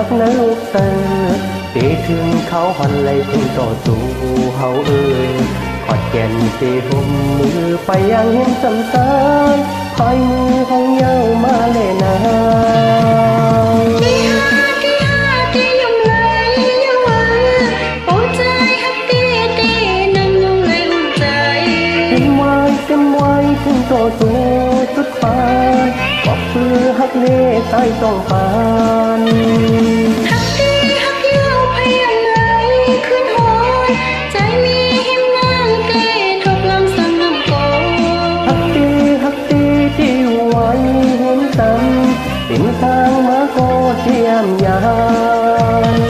ฮักนะลูกเตอเตถึงเขาหันไหลถึงต่อสู้เฮาขอดแก่นเตห่มมือไปยังเห็นสำสายพายมือของเยามาเลยนะถึงโตสูสุดปานก็เพื่อฮักเล่ใต้ต้องปานฮักดีฮักเย้าพยายามไหลขึ้นหอยใจมีหิมนางเกทบลำสังน้ำโกฮักดีที่ไว้เห็นตันเป็นทางมาโกเทียมยาน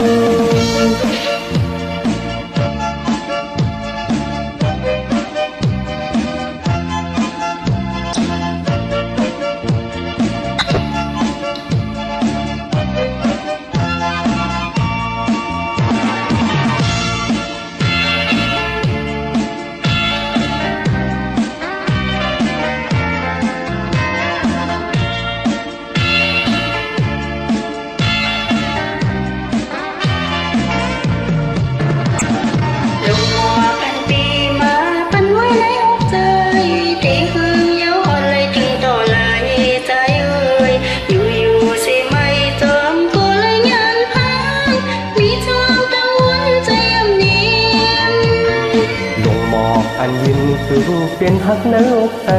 อันยินสู่เป็นฮักนะลูกเต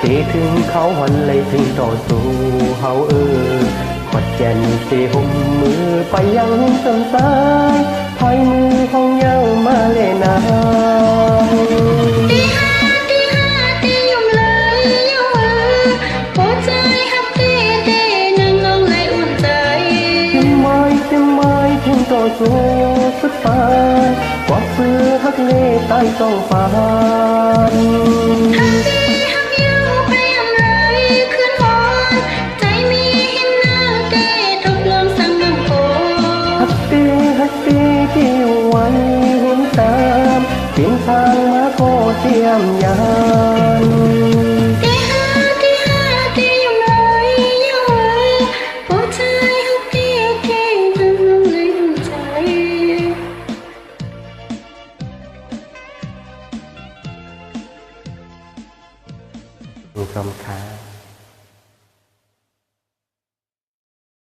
เตถึงเขาหันไหลถึงต่อสู้เฮาขอดแก่นเตห่มมือไปยังสำสายพายมือของเยามาเลยนะตียุ่มเลยเยาหัวใจฮักตีนั่งลงเลยอุ่นใจเต็มไม้ถึงต่อสู้สุดปานกว่าเพื่อฮักเล่ใต้ต้องปานฮักดีฮักเย้าพยายามไหลขึ้นหอยใจมีหินนางเกทบลมสังน้ำโกฮักดีที่ไว้เห็นตามเพียงทางมาโกเทียมยานตียุ่มเลยเยาหัวใจฮักตีนั่งลงเลยอุ่นใจดูคำค้า